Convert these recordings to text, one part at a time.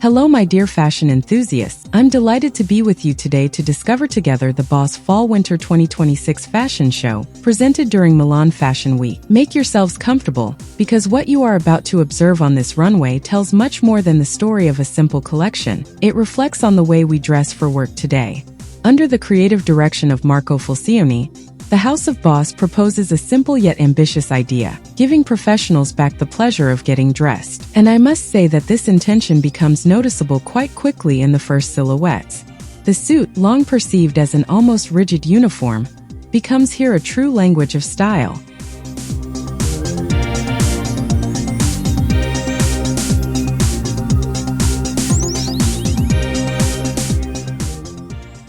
Hello my dear fashion enthusiasts, I'm delighted to be with you today to discover together the Boss Fall-Winter 2026 fashion show, presented during Milan Fashion Week. Make yourselves comfortable, because what you are about to observe on this runway tells much more than the story of a simple collection. It reflects on the way we dress for work today. Under the creative direction of Falcioni, the House of Boss proposes a simple yet ambitious idea, giving professionals back the pleasure of getting dressed. And I must say that this intention becomes noticeable quite quickly in the first silhouettes. The suit, long perceived as an almost rigid uniform, becomes here a true language of style.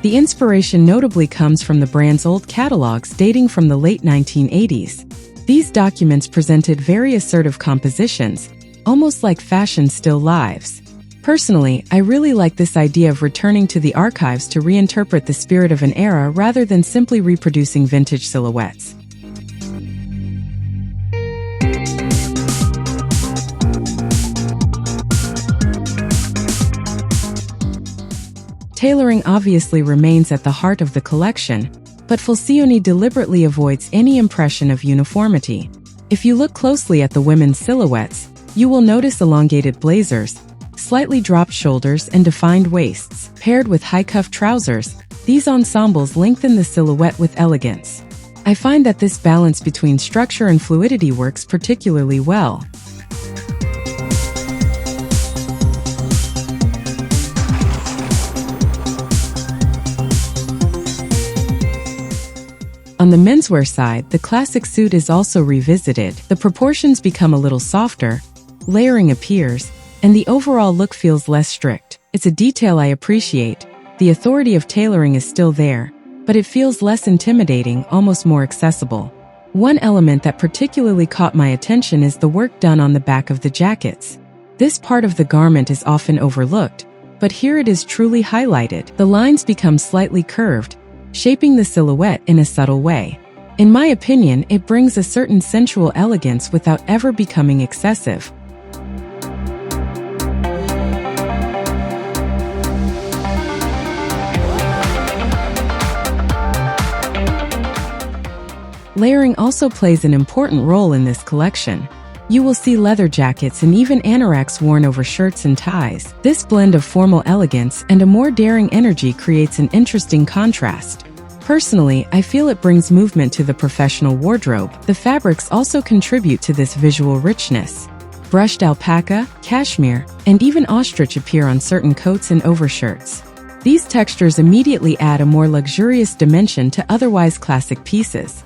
The inspiration notably comes from the brand's old catalogs dating from the late 1980s. These documents presented very assertive compositions, almost like fashion still lives. Personally, I really like this idea of returning to the archives to reinterpret the spirit of an era rather than simply reproducing vintage silhouettes. Tailoring obviously remains at the heart of the collection, but Falcioni deliberately avoids any impression of uniformity. If you look closely at the women's silhouettes, you will notice elongated blazers, slightly dropped shoulders and defined waists. Paired with high-cuff trousers, these ensembles lengthen the silhouette with elegance. I find that this balance between structure and fluidity works particularly well. On the menswear side, the classic suit is also revisited. The proportions become a little softer, layering appears, and the overall look feels less strict. It's a detail I appreciate. The authority of tailoring is still there, but it feels less intimidating, almost more accessible. One element that particularly caught my attention is the work done on the back of the jackets. This part of the garment is often overlooked, but here it is truly highlighted. The lines become slightly curved, shaping the silhouette in a subtle way. In my opinion, it brings a certain sensual elegance without ever becoming excessive. Layering also plays an important role in this collection. You will see leather jackets and even anoraks worn over shirts and ties. This blend of formal elegance and a more daring energy creates an interesting contrast. Personally, I feel it brings movement to the professional wardrobe. The fabrics also contribute to this visual richness. Brushed alpaca, cashmere, and even ostrich appear on certain coats and overshirts. These textures immediately add a more luxurious dimension to otherwise classic pieces.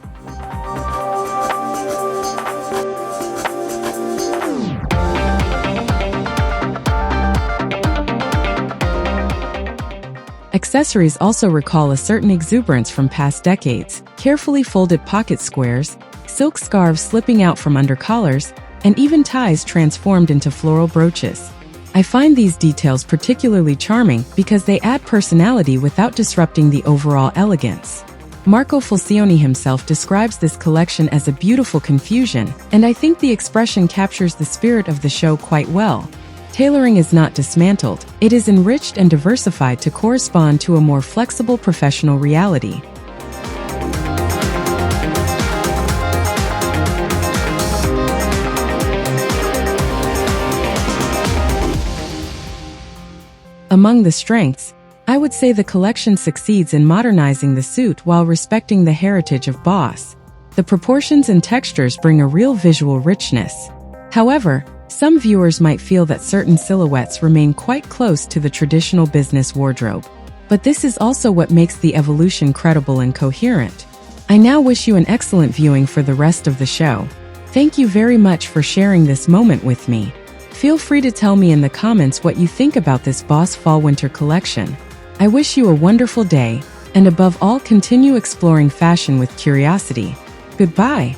Accessories also recall a certain exuberance from past decades. Carefully folded pocket squares, silk scarves slipping out from under collars, and even ties transformed into floral brooches. I find these details particularly charming because they add personality without disrupting the overall elegance. Falcioni himself describes this collection as a beautiful confusion, and I think the expression captures the spirit of the show quite well. Tailoring is not dismantled, it is enriched and diversified to correspond to a more flexible professional reality. Among the strengths, I would say the collection succeeds in modernizing the suit while respecting the heritage of Boss. The proportions and textures bring a real visual richness. However, some viewers might feel that certain silhouettes remain quite close to the traditional business wardrobe. But this is also what makes the evolution credible and coherent. I now wish you an excellent viewing for the rest of the show. Thank you very much for sharing this moment with me. Feel free to tell me in the comments what you think about this Boss Fall-Winter collection. I wish you a wonderful day, and above all, continue exploring fashion with curiosity. Goodbye.